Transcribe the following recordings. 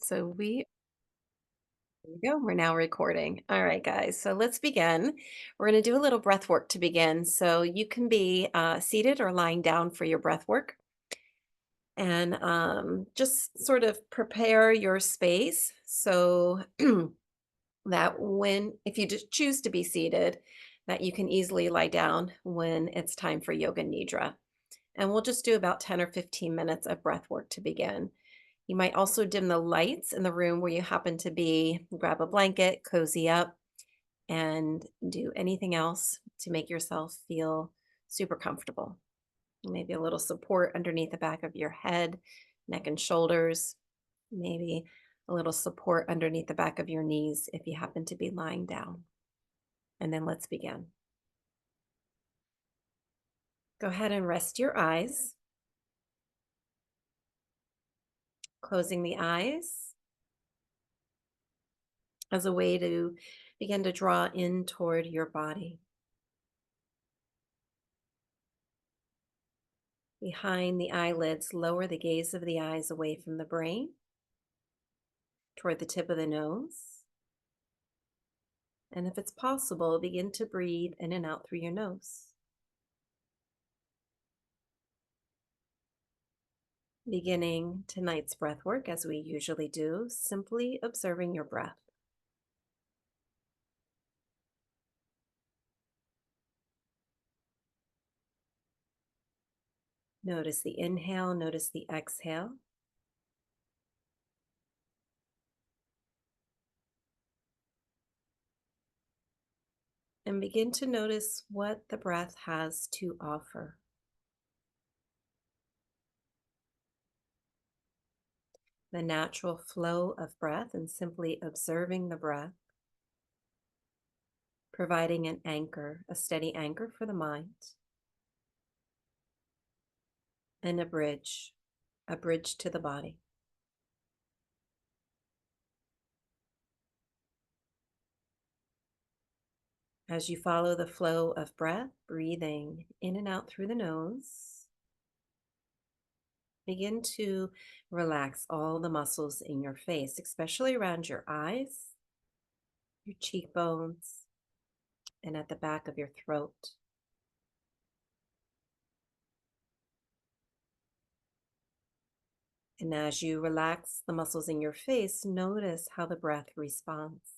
There we go. We're now recording. All right, guys. So let's begin. We're going to do a little breath work to begin. So you can be seated or lying down for your breath work and just sort of prepare your space so that if you just choose to be seated, that you can easily lie down when it's time for yoga nidra. And we'll just do about 10 or 15 minutes of breath work to begin. You might also dim the lights in the room where you happen to be, grab a blanket, cozy up, and do anything else to make yourself feel super comfortable. Maybe a little support underneath the back of your head, neck and shoulders, maybe a little support underneath the back of your knees if you happen to be lying down. And then let's begin. Go ahead and rest your eyes, closing the eyes as a way to begin to draw in toward your body. Behind the eyelids, lower the gaze of the eyes away from the brain toward the tip of the nose. And if it's possible, begin to breathe in and out through your nose. Beginning tonight's breath work as we usually do, simply observing your breath. Notice the inhale, notice the exhale. And begin to notice what the breath has to offer. The natural flow of breath and simply observing the breath, providing an anchor, a steady anchor for the mind, and a bridge to the body. As you follow the flow of breath, breathing in and out through the nose, begin to relax all the muscles in your face, especially around your eyes, your cheekbones, and at the back of your throat. And as you relax the muscles in your face, notice how the breath responds.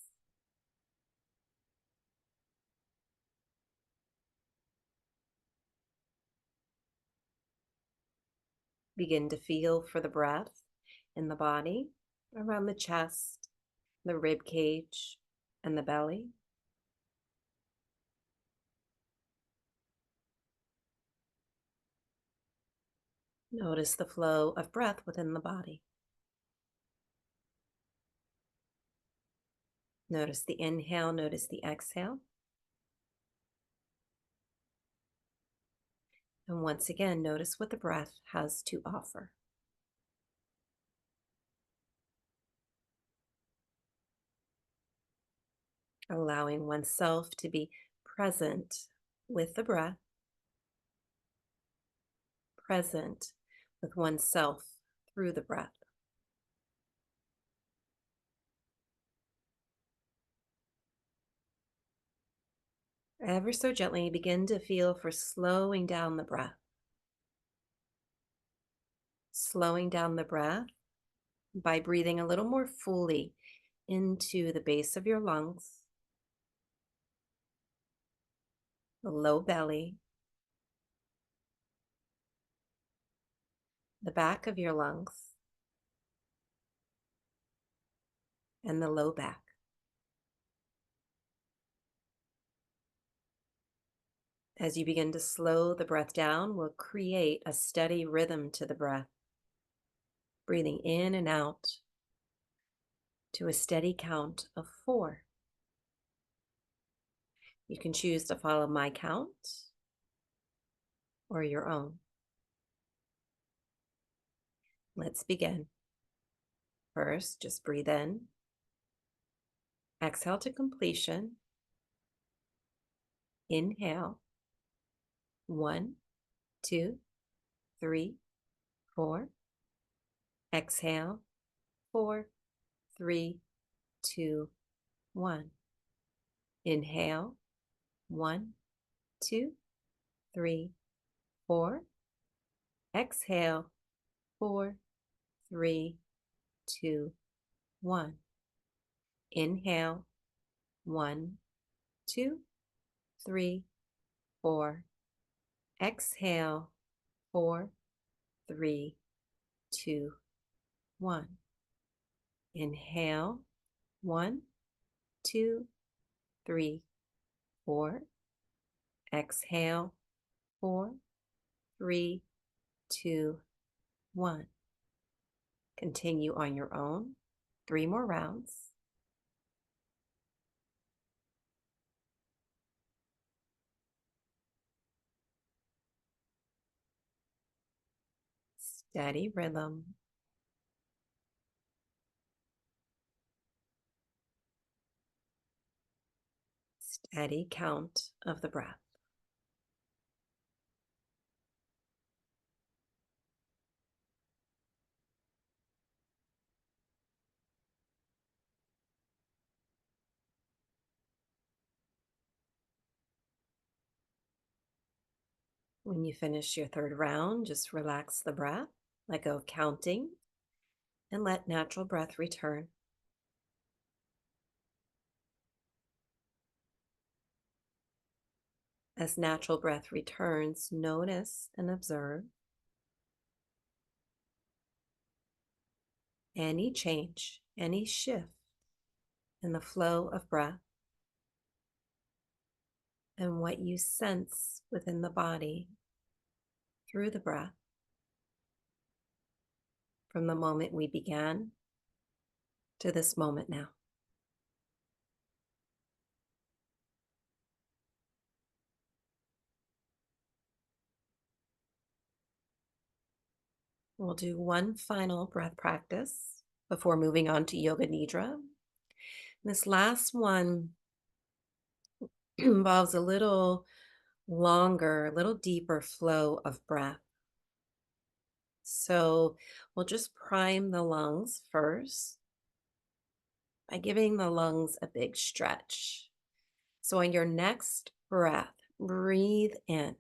Begin to feel for the breath in the body, around the chest, the rib cage, and the belly. Notice the flow of breath within the body. Notice the inhale, notice the exhale. And once again, notice what the breath has to offer. Allowing oneself to be present with the breath, present with oneself through the breath. Ever so gently, begin to feel for slowing down the breath. Slowing down the breath by breathing a little more fully into the base of your lungs, the low belly, the back of your lungs, and the low back. As you begin to slow the breath down, we'll create a steady rhythm to the breath, breathing in and out to a steady count of 4. You can choose to follow my count or your own. Let's begin. First, just breathe in. Exhale to completion. Inhale. 1, 2, 3, 4. Exhale. 4, 3, 2, 1. Inhale. 1, 2, 3, 4. Exhale. 4, 3, 2, 1. Inhale. 1, 2, 3, 4. Exhale. 4, 3, 2, 1. Inhale. 1, 2, 3, 4. Exhale. 4, 3, 2, 1. Continue on your own. 3 more rounds. Steady rhythm. Steady count of the breath. When you finish your third round, just relax the breath, let go of counting, and let natural breath return. As natural breath returns, notice and observe any change, any shift in the flow of breath, and what you sense within the body through the breath from the moment we began to this moment now. We'll do one final breath practice before moving on to Yoga Nidra. This last one involves a little longer, a little deeper flow of breath. So we'll just prime the lungs first by giving the lungs a big stretch. So on your next breath, breathe in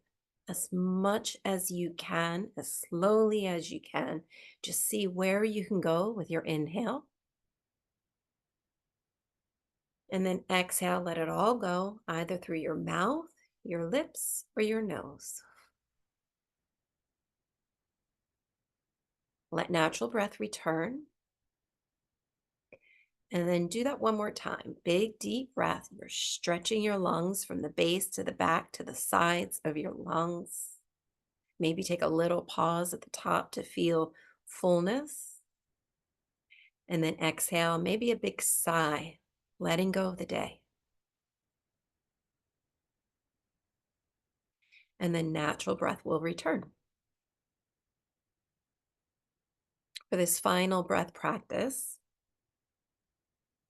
as much as you can, as slowly as you can. Just see where you can go with your inhale. And then exhale, let it all go, either through your mouth, your lips, or your nose. Let natural breath return. And then do that one more time. Big, deep breath. You're stretching your lungs from the base to the back to the sides of your lungs. Maybe take a little pause at the top to feel fullness. And then exhale, maybe a big sigh, letting go of the day. And then natural breath will return. For this final breath practice,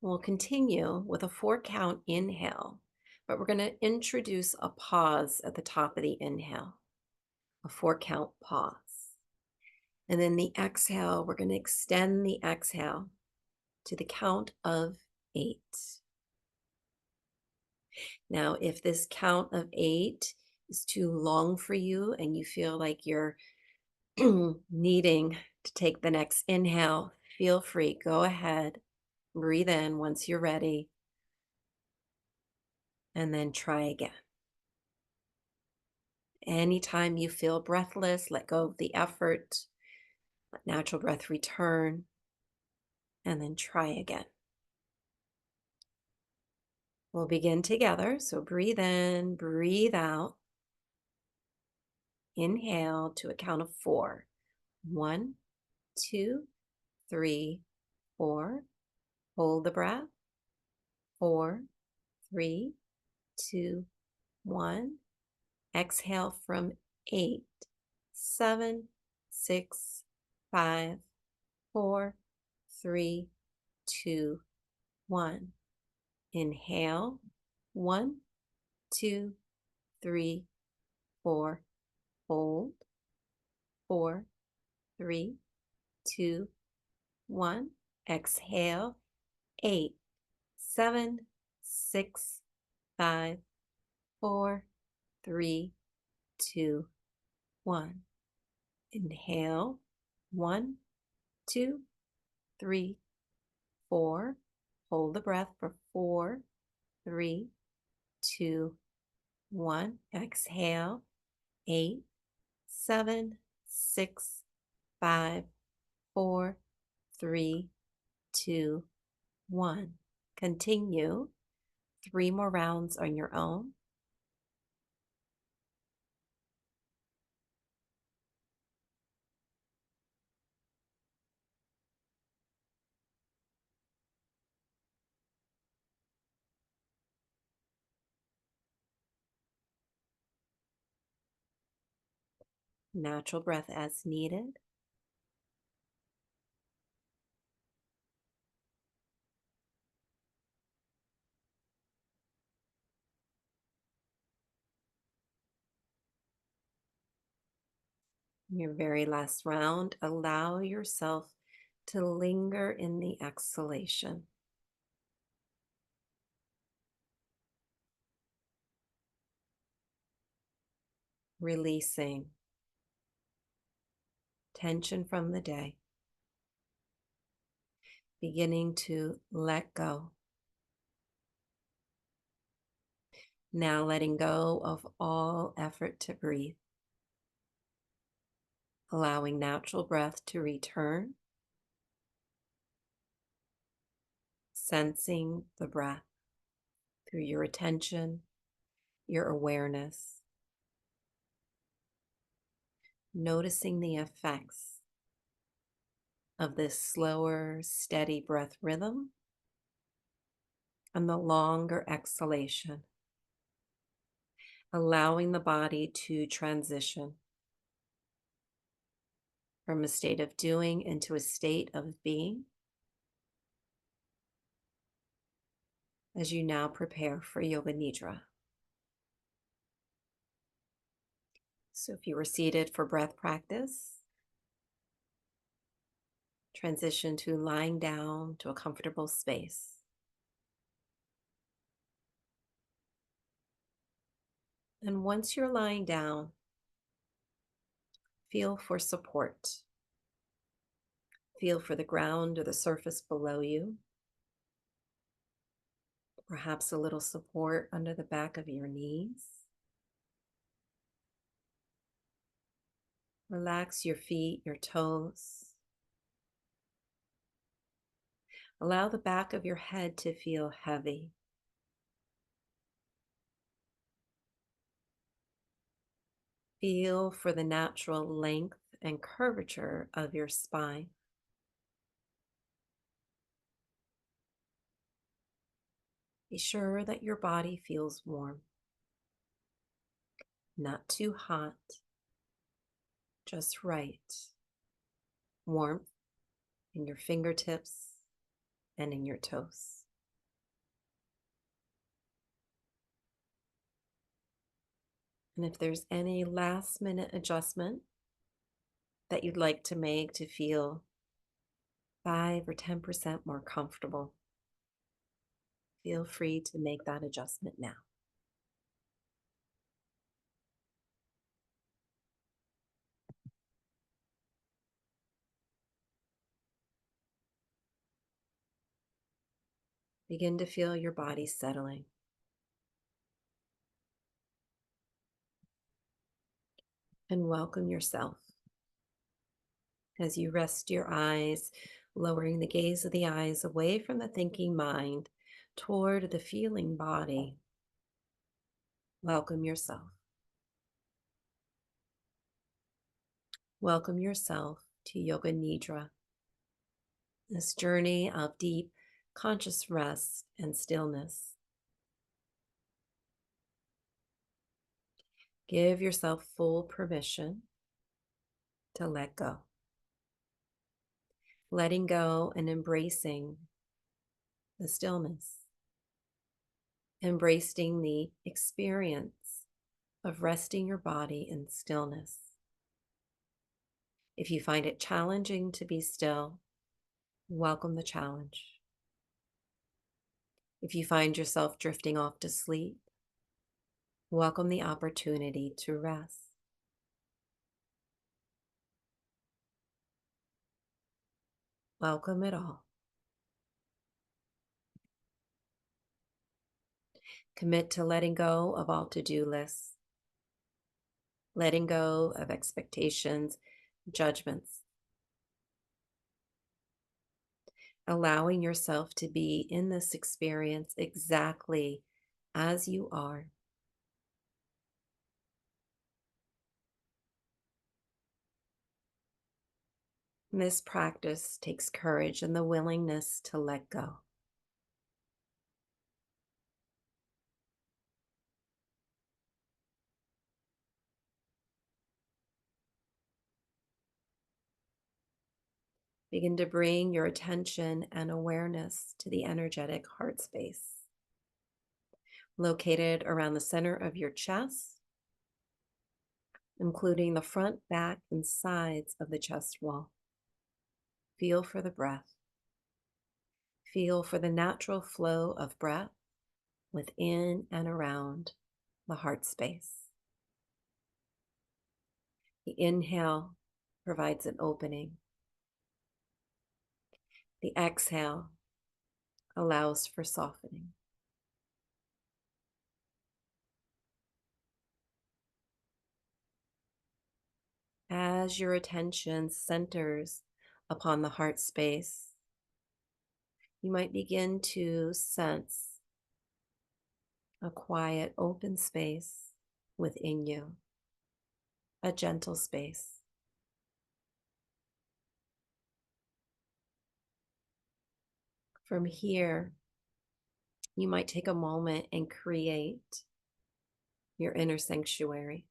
we'll continue with a 4-count inhale, but we're going to introduce a pause at the top of the inhale, a 4-count pause. And then the exhale, we're going to extend the exhale to the count of 8. Now, if this count of 8 is too long for you and you feel like you're needing to take the next inhale, feel free. Go ahead, breathe in once you're ready, and then try again. Anytime you feel breathless, let go of the effort, let natural breath return, and then try again. We'll begin together. So breathe in, breathe out. Inhale to a count of 4. 1, 2, 3, 4. Hold the breath. 4, 3, 2, 1. Exhale from 8, 7, 6, 5, 4, 3, 2, 1. Inhale. 1, 2, 3, 4. Hold. 4, 3, 2, 1. Exhale. 8, 7, 6, 5, 4, 3, 2, 1. Inhale. 1, 2, 3, 4. Hold the breath for 4, 3, 2, 1. Exhale. 8, 7, 6, 5, 4, 3, 2, 1. Continue 3 more rounds on your own. Natural breath as needed. Your very last round, allow yourself to linger in the exhalation, releasing tension from the day, beginning to let go. Now letting go of all effort to breathe, allowing natural breath to return, sensing the breath through your attention, your awareness, noticing the effects of this slower, steady breath rhythm and the longer exhalation, allowing the body to transition from a state of doing into a state of being as you now prepare for Yoga Nidra. So if you were seated for breath practice, transition to lying down to a comfortable space. And once you're lying down, feel for support. Feel for the ground or the surface below you. Perhaps a little support under the back of your knees. Relax your feet, your toes. Allow the back of your head to feel heavy. Feel for the natural length and curvature of your spine. Be sure that your body feels warm, not too hot, just right. Warmth in your fingertips and in your toes. And if there's any last minute adjustment that you'd like to make to feel 5 or 10% more comfortable, feel free to make that adjustment now. Begin to feel your body settling. And welcome yourself as you rest your eyes, lowering the gaze of the eyes away from the thinking mind toward the feeling body. Welcome yourself. Welcome yourself to Yoga Nidra, this journey of deep conscious rest and stillness. Give yourself full permission to let go. Letting go and embracing the stillness. Embracing the experience of resting your body in stillness. If you find it challenging to be still, welcome the challenge. If you find yourself drifting off to sleep, welcome the opportunity to rest. Welcome it all. Commit to letting go of all to-do lists, letting go of expectations, judgments, allowing yourself to be in this experience exactly as you are. This practice takes courage and the willingness to let go. Begin to bring your attention and awareness to the energetic heart space, located around the center of your chest, including the front, back, and sides of the chest wall. Feel for the breath. Feel for the natural flow of breath within and around the heart space. The inhale provides an opening. The exhale allows for softening. As your attention centers upon the heart space, you might begin to sense a quiet, open space within you, a gentle space. From here, you might take a moment and create your inner sanctuary.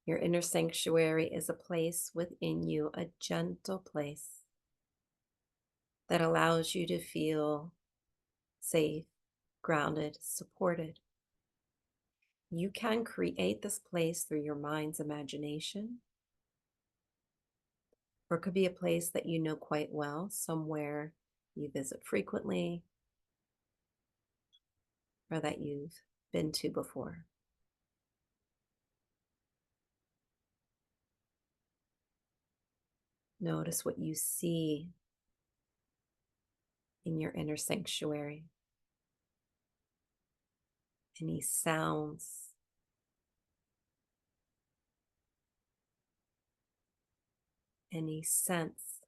Your inner sanctuary is a place within you, a gentle place that allows you to feel safe, grounded, supported. You can create this place through your mind's imagination, or it could be a place that you know quite well, somewhere you visit frequently, or that you've been to before. Notice what you see in your inner sanctuary. Any sounds, any scents,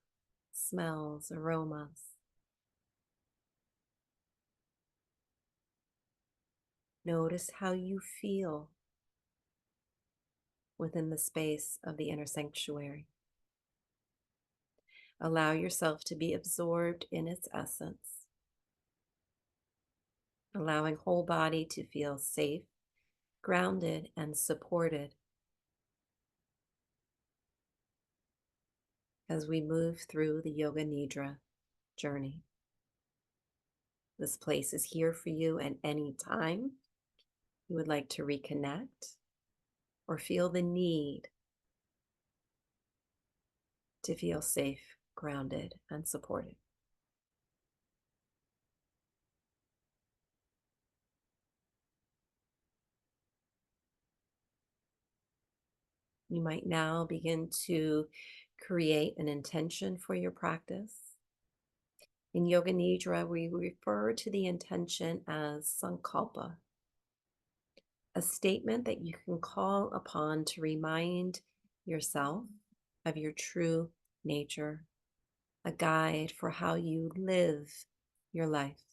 smells, aromas. Notice how you feel within the space of the inner sanctuary. Allow yourself to be absorbed in its essence, allowing whole body to feel safe, grounded, and supported as we move through the Yoga Nidra journey. This place is here for you at any time you would like to reconnect or feel the need to feel safe, grounded, and supported. You might now begin to create an intention for your practice. In Yoga Nidra, we refer to the intention as sankalpa, a statement that you can call upon to remind yourself of your true nature, a guide for how you live your life.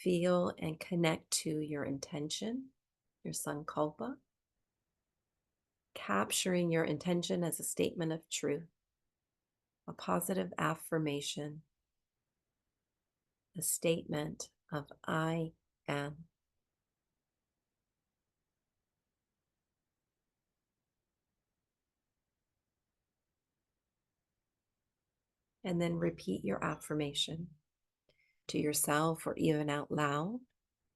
Feel and connect to your intention, your sankalpa, capturing your intention as a statement of truth, a positive affirmation, a statement of I am. And then repeat your affirmation to yourself or even out loud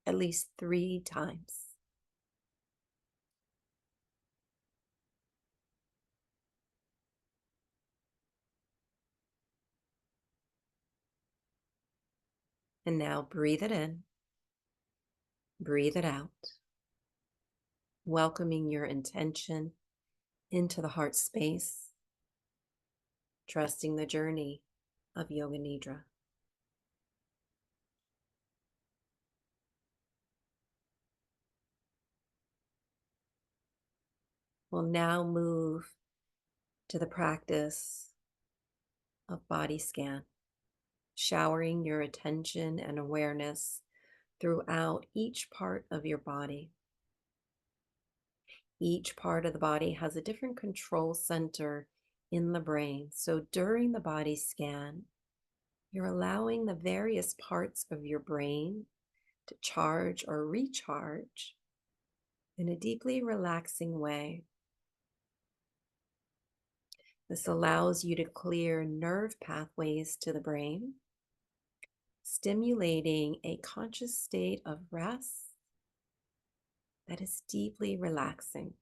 at least 3 times. And now breathe it in, breathe it out, welcoming your intention into the heart space, trusting the journey of Yoga Nidra. We'll now move to the practice of body scan, showering your attention and awareness throughout each part of your body. Each part of the body has a different control center in the brain. So during the body scan, you're allowing the various parts of your brain to charge or recharge in a deeply relaxing way. This allows you to clear nerve pathways to the brain, stimulating a conscious state of rest that is deeply relaxing,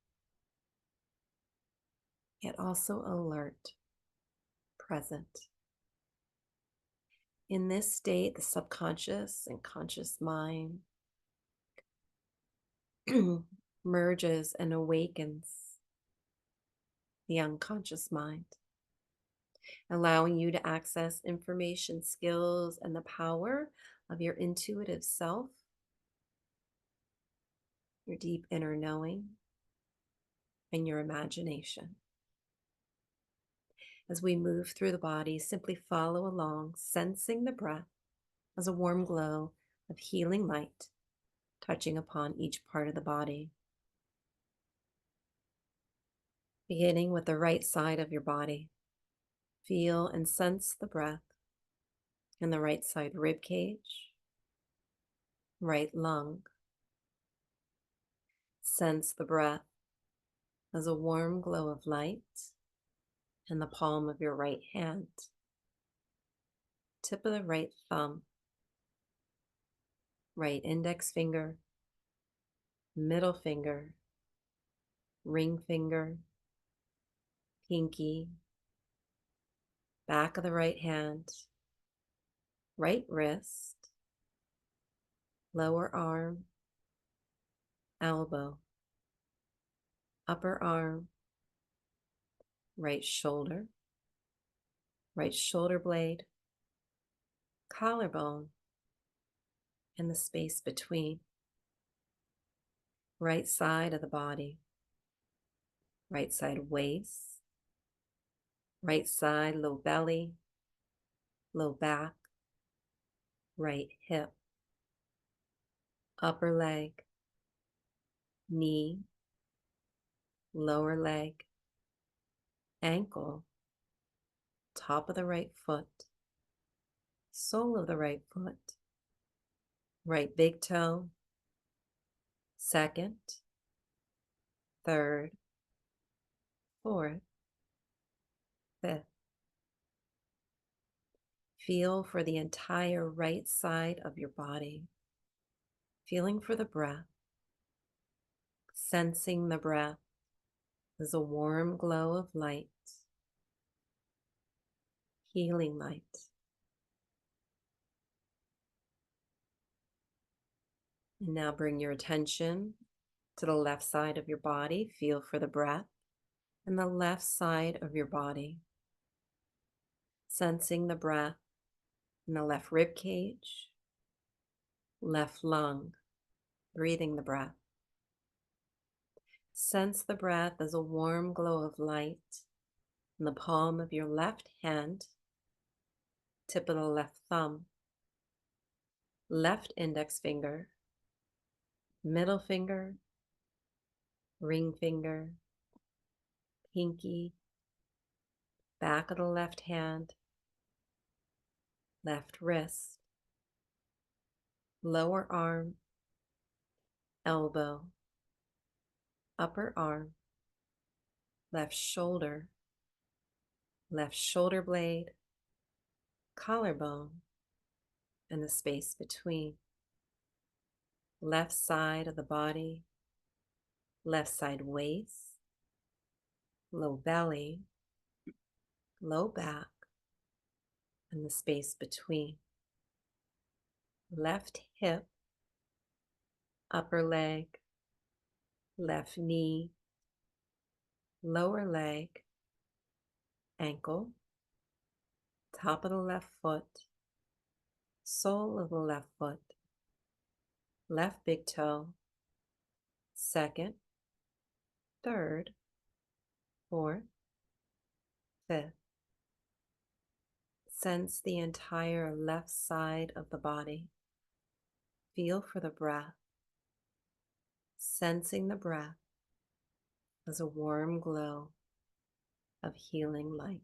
yet also alert, present. In this state, the subconscious and conscious mind merges and awakens the unconscious mind, allowing you to access information, skills, and the power of your intuitive self, your deep inner knowing, and your imagination. As we move through the body, simply follow along, sensing the breath as a warm glow of healing light touching upon each part of the body. Beginning with the right side of your body, feel and sense the breath in the right side rib cage, right lung. Sense the breath as a warm glow of light in the palm of your right hand, tip of the right thumb, right index finger, middle finger, ring finger, pinky, back of the right hand, right wrist, lower arm, elbow, upper arm, right shoulder blade, collarbone, and the space between. Right side of the body, right side waist, right side low belly, low back, right hip, upper leg, knee, lower leg, ankle, top of the right foot, sole of the right foot, right big toe, second, third, fourth, fifth. Feel for the entire right side of your body, feeling for the breath, sensing the breath as a warm glow of light, healing light. And now bring your attention to the left side of your body. Feel for the breath and the left side of your body, sensing the breath in the left rib cage, left lung, breathing the breath. Sense the breath as a warm glow of light in the palm of your left hand, tip of the left thumb, left index finger, middle finger, ring finger, pinky, back of the left hand, left wrist, lower arm, elbow, upper arm, left shoulder blade, collarbone, and the space between. Left side of the body, left side waist, low belly, low back, and the space between. left hip, upper leg, left knee, lower leg, ankle, top of the left foot, sole of the left foot, left big toe, second, third, fourth, fifth. Sense the entire left side of the body. Feel for the breath, sensing the breath as a warm glow of healing light.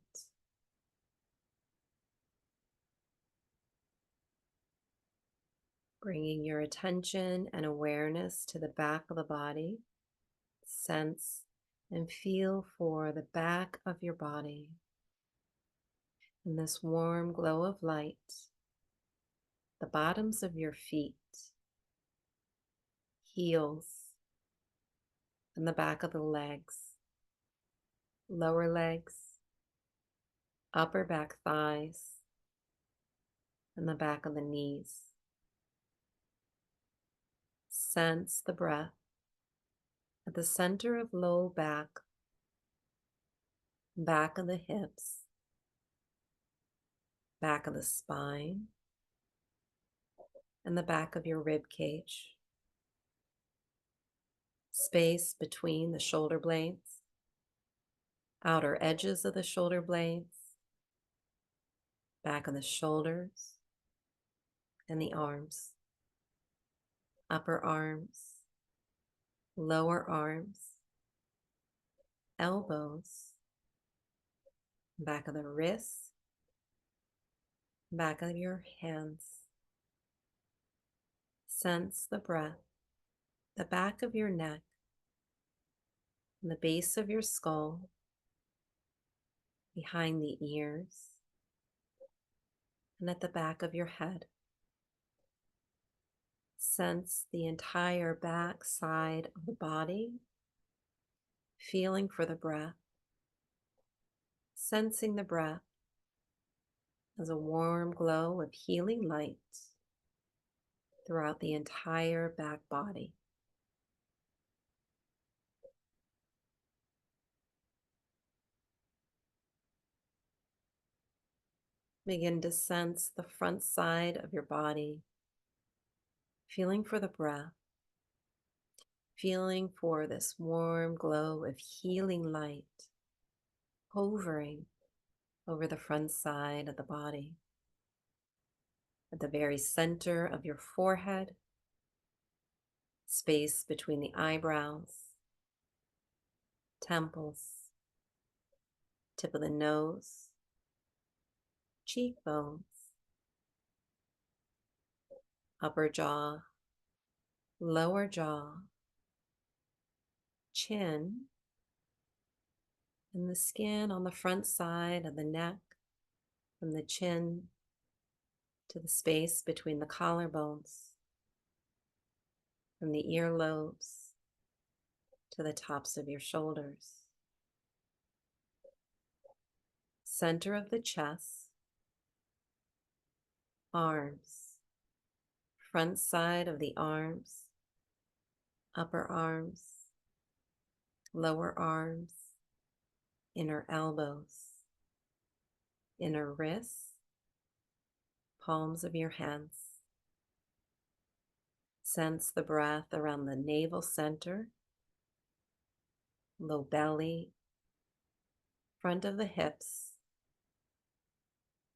Bringing your attention and awareness to the back of the body, sense and feel for the back of your body. In this warm glow of light, the bottoms of your feet, heels, and the back of the legs, lower legs, upper back thighs, and the back of the knees. Sense the breath at the center of low back, back of the hips, back of the spine, and the back of your rib cage. Space between the shoulder blades, outer edges of the shoulder blades, back of the shoulders, and the arms, upper arms, lower arms, elbows, back of the wrists, back of your hands. Sense the breath, the back of your neck, and the base of your skull, behind the ears, and at the back of your head. Sense the entire back side of the body, feeling for the breath, sensing the breath as a warm glow of healing light throughout the entire back body. Begin to sense the front side of your body, feeling for the breath, feeling for this warm glow of healing light hovering over the front side of the body. At the very center of your forehead, space between the eyebrows, temples, tip of the nose, cheekbones, upper jaw, lower jaw, chin, and the skin on the front side of the neck, from the chin to the space between the collarbones, from the earlobes to the tops of your shoulders. Center of the chest, arms, front side of the arms, upper arms, lower arms, inner elbows, inner wrists, palms of your hands. Sense the breath around the navel center, low belly, front of the hips,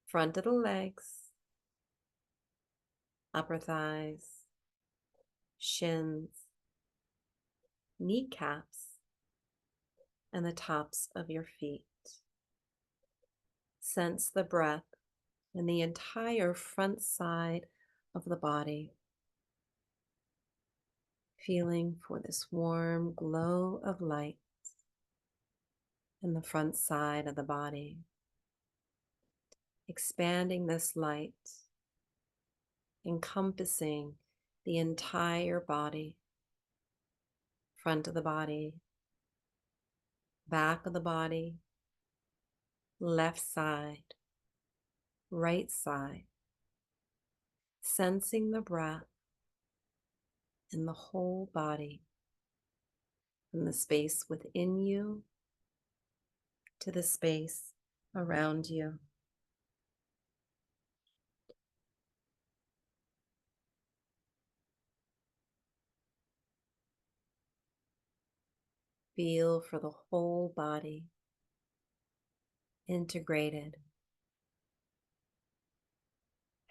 front of the legs, upper thighs, shins, kneecaps, and the tops of your feet. Sense the breath in the entire front side of the body, feeling for this warm glow of light in the front side of the body, expanding this light, encompassing the entire body, front of the body, back of the body, left side, right side, sensing the breath in the whole body, from the space within you to the space around you. Feel for the whole body integrated,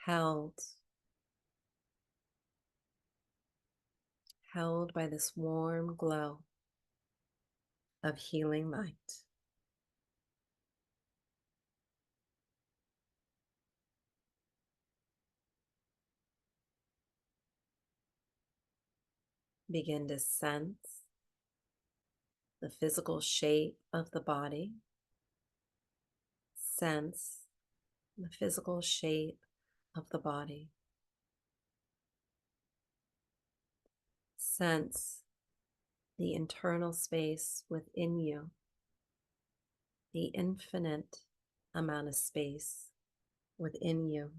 held, held by this warm glow of healing light. Begin to sense the physical shape of the body. Sense the physical shape of the body. Sense the internal space within you, the infinite amount of space within you.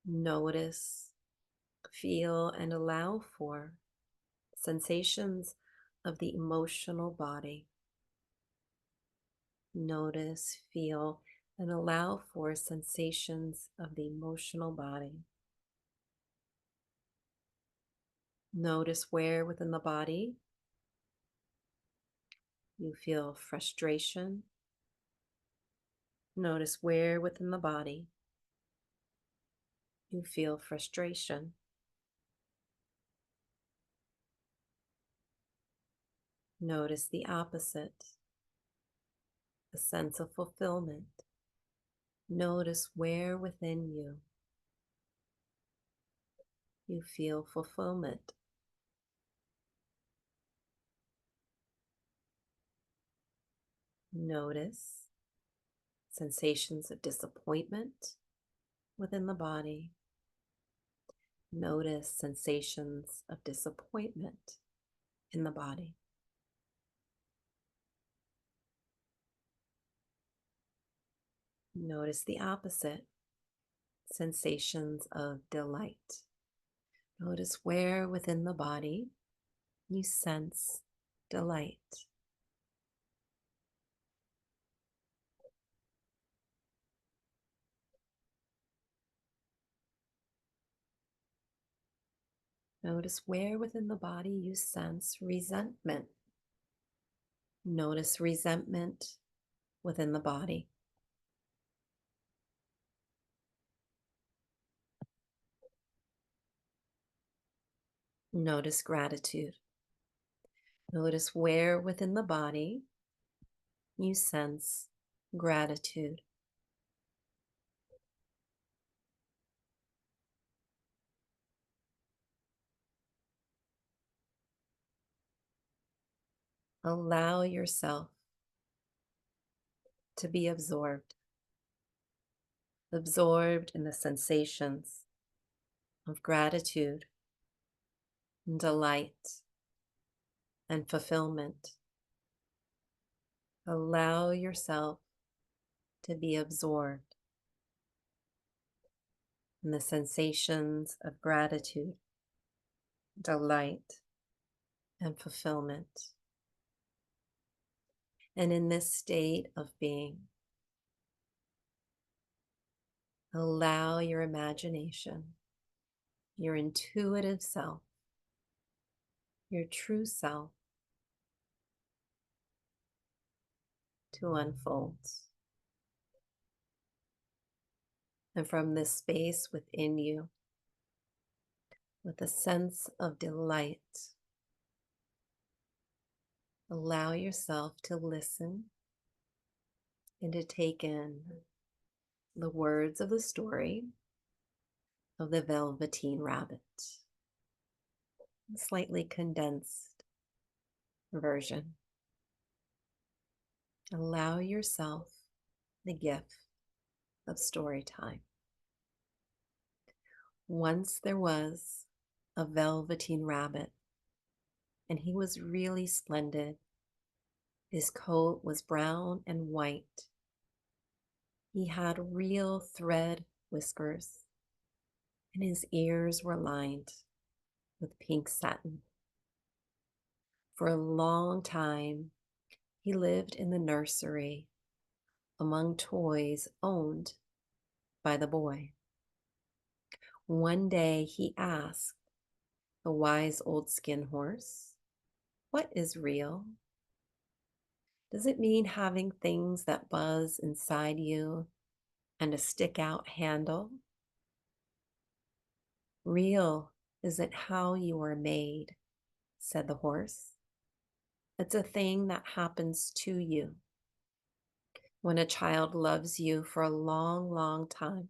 Notice, feel, and allow for sensations of the emotional body. Notice, feel, and allow for sensations of the emotional body. Notice where within the body you feel frustration. Notice where within the body you feel frustration. Notice the opposite, a sense of fulfillment. Notice where within you you feel fulfillment. Notice sensations of disappointment within the body. Notice sensations of disappointment in the body. Notice the opposite, sensations of delight. Notice where within the body you sense delight. Notice where within the body you sense resentment. Notice resentment within the body. Notice gratitude. Notice where within the body you sense gratitude. Allow yourself to be absorbed in the sensations of gratitude, delight, and fulfillment. Allow yourself to be absorbed in the sensations of gratitude, delight, and fulfillment. And in this state of being, allow your imagination, your intuitive self, your true self to unfold. And from this space within you, with a sense of delight, allow yourself to listen and to take in the words of the story of the Velveteen Rabbit, a slightly condensed version. Allow yourself the gift of story time. Once there was a Velveteen Rabbit, and he was really splendid. His coat was brown and white, He had real thread whiskers, and his ears were lined with pink satin. For a long time, he lived in the nursery among toys owned by the boy. One day he asked the wise old skin horse, "What is real? Does it mean having things that buzz inside you and a stick out handle? Real isn't how you are made," said the horse. "It's a thing that happens to you when a child loves you for a long, long time,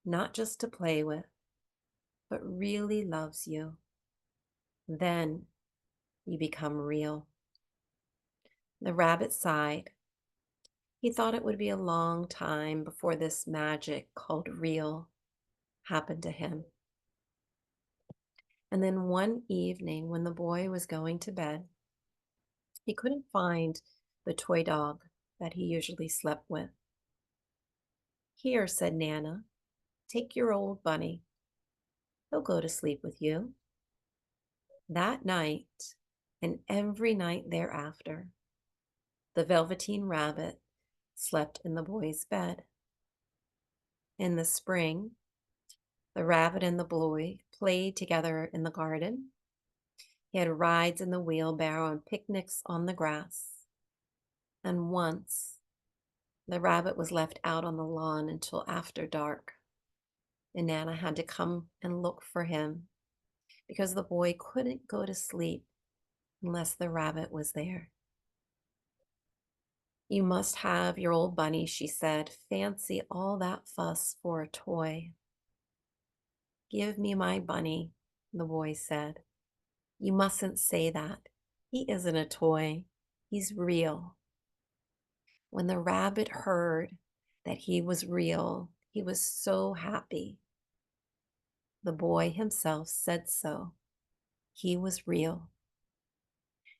not just to play with, but really loves you. Then you become real." The rabbit sighed. He thought it would be a long time before this magic called real happened to him. And then one evening, when the boy was going to bed, he couldn't find the toy dog that he usually slept with. "Here," said Nana, "take your old bunny. He'll go to sleep with you." That night, and every night thereafter, the Velveteen Rabbit slept in the boy's bed. In the spring, the rabbit and the boy played together in the garden. He had rides in the wheelbarrow and picnics on the grass. And once, the rabbit was left out on the lawn until after dark, and Nana had to come and look for him because the boy couldn't go to sleep unless the rabbit was there. "You must have your old bunny," she said. "Fancy all that fuss for a toy." "Give me my bunny," the boy said. "You mustn't say that. He isn't a toy. He's real." When the rabbit heard that he was real, he was so happy. The boy himself said so. He was real.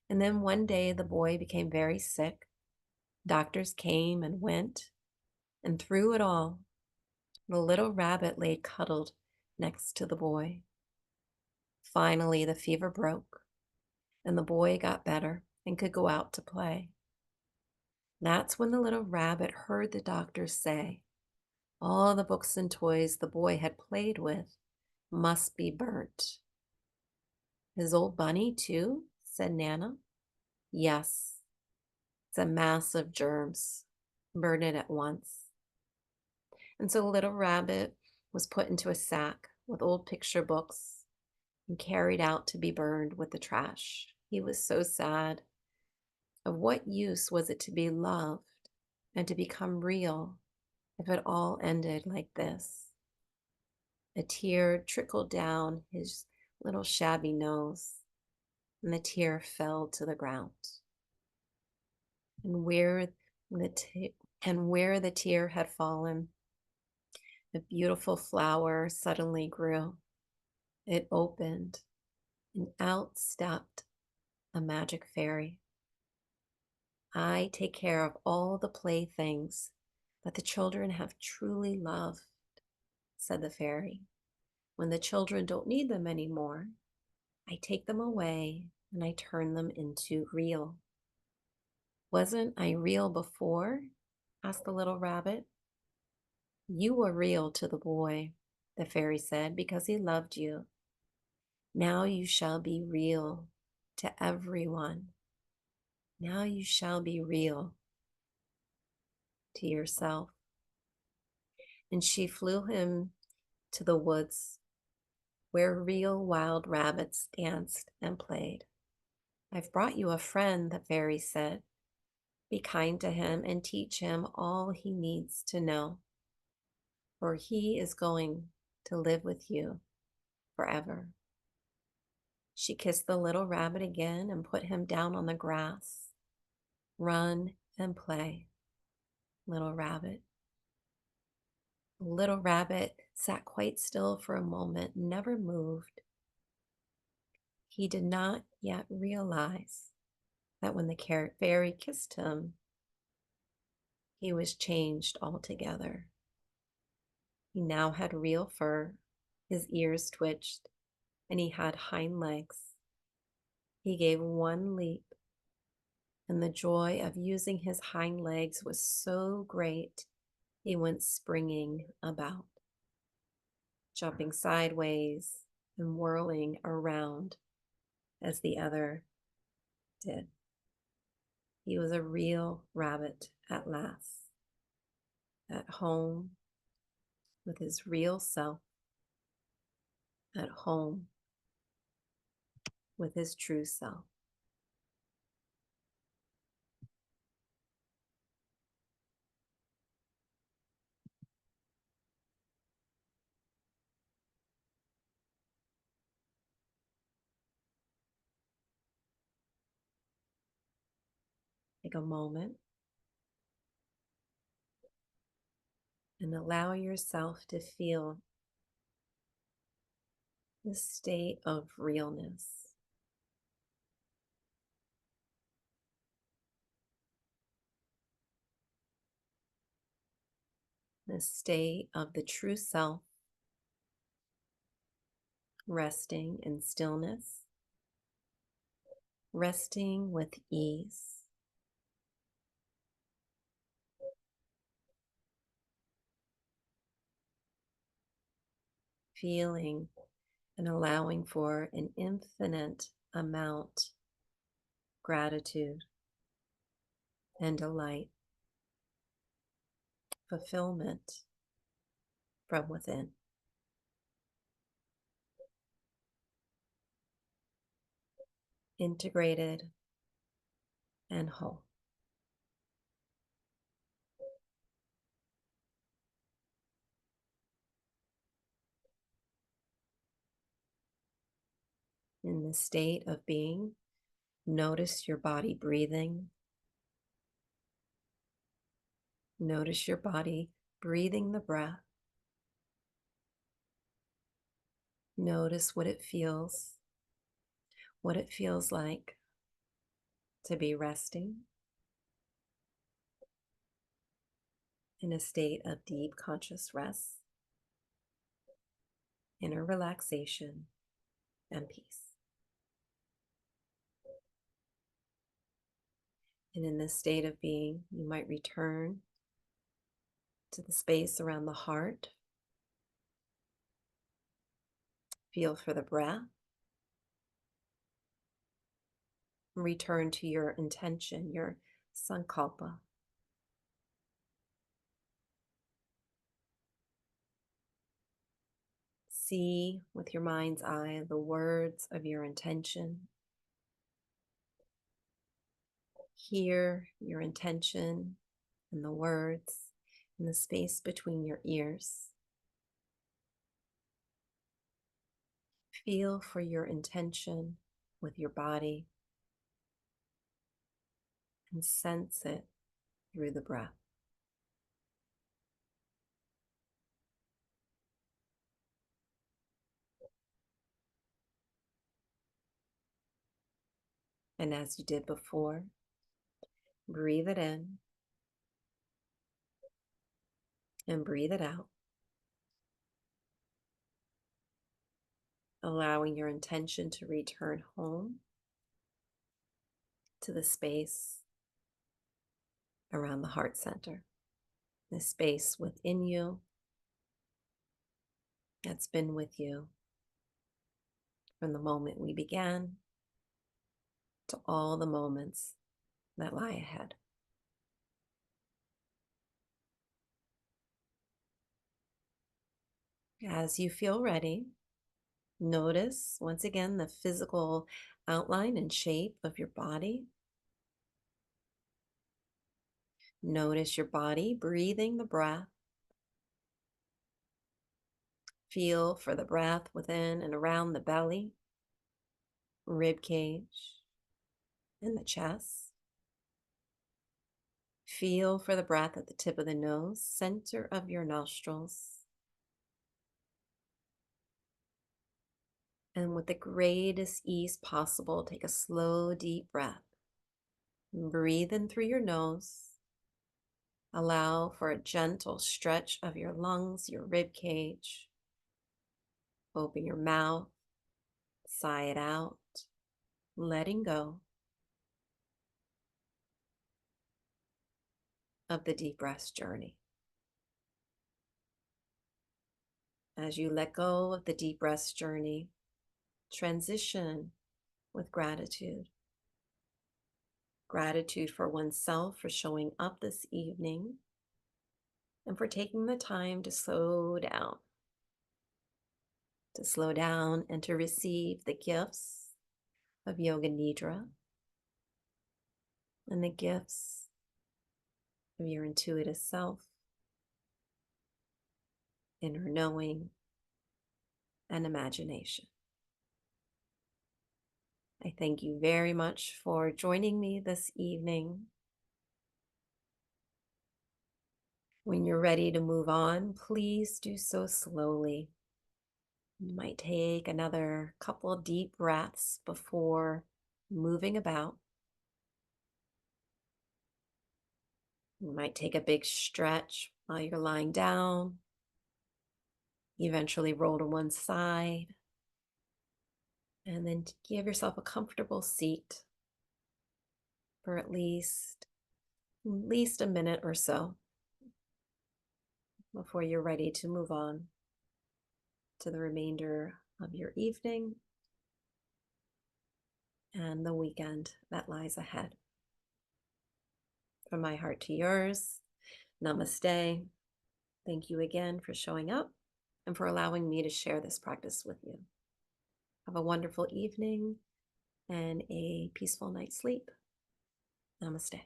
And then one day the boy became very sick. Doctors came and went, and through it all, the little rabbit lay cuddled next to the boy. Finally, the fever broke, and the boy got better and could go out to play. That's when the little rabbit heard the doctors say all the books and toys the boy had played with must be burnt. "His old bunny, too?" said Nana. "Yes, it's a mass of germs. Burn it at once." And so Little Rabbit was put into a sack with old picture books and carried out to be burned with the trash. He was so sad. Of what use was it to be loved and to become real if it all ended like this? A tear trickled down his little shabby nose, and the tear fell to the ground. And where the tear had fallen, a beautiful flower suddenly grew. It opened, and out stepped a magic fairy. "I take care of all the playthings that the children have truly loved," said the fairy. "When the children don't need them anymore, I take them away and I turn them into real." "Wasn't I real before?" asked the little rabbit. "You were real to the boy," the fairy said, "because he loved you. Now you shall be real to everyone. Now you shall be real to yourself." And she flew him to the woods where real wild rabbits danced and played. "I've brought you a friend," the fairy said. "Be kind to him and teach him all he needs to know, for he is going to live with you forever." She kissed the little rabbit again and put him down on the grass. "Run and play, little rabbit." The little rabbit sat quite still for a moment, never moved. He did not yet realize that when the fairy kissed him, He was changed altogether. He now had real fur, his ears twitched, and he had hind legs. He gave one leap, and the joy of using his hind legs was so great, he went springing about, jumping sideways and whirling around as the other did. He was a real rabbit at last, at home with his real self, at home with his true self. Take a moment and allow yourself to feel this state of realness. This state of the true self resting in stillness, resting with ease. Feeling and allowing for an infinite amount gratitude and delight, fulfillment from within. Integrated and whole. In this state of being, notice your body breathing. Notice your body breathing the breath. Notice what it feels like to be resting in a state of deep conscious rest, inner relaxation, and peace. And in this state of being, you might return to the space around the heart. Feel for the breath. Return to your intention, your sankalpa. See with your mind's eye the words of your intention. Hear your intention and the words in the space between your ears. Feel for your intention with your body and sense it through the breath. And as you did before, breathe it in and breathe it out, allowing your intention to return home to the space around the heart center, the space within you that's been with you from the moment we began to all the moments that lie ahead. As you feel ready, notice once again the physical outline and shape of your body. Notice your body breathing the breath. Feel for the breath within and around the belly, rib cage, and the chest. Feel for the breath at the tip of the nose, center of your nostrils. And with the greatest ease possible, take a slow, deep breath. Breathe in through your nose Allow for a gentle stretch of your lungs, your rib cage. Open your mouth, sigh it out, letting go of the deep rest journey. As you let go of the deep rest journey, transition with gratitude. Gratitude for oneself for showing up this evening and for taking the time to slow down and to receive the gifts of Yoga Nidra and the gifts of your intuitive self, inner knowing, and imagination. I thank you very much for joining me this evening. When you're ready to move on, please do so slowly. You might take another couple deep breaths before moving about. You might take a big stretch while you're lying down. Eventually roll to one side. And then give yourself a comfortable seat for at least a minute or so before you're ready to move on to the remainder of your evening and the weekend that lies ahead. From my heart to yours, namaste. Thank you again for showing up and for allowing me to share this practice with you. Have a wonderful evening and a peaceful night's sleep. Namaste.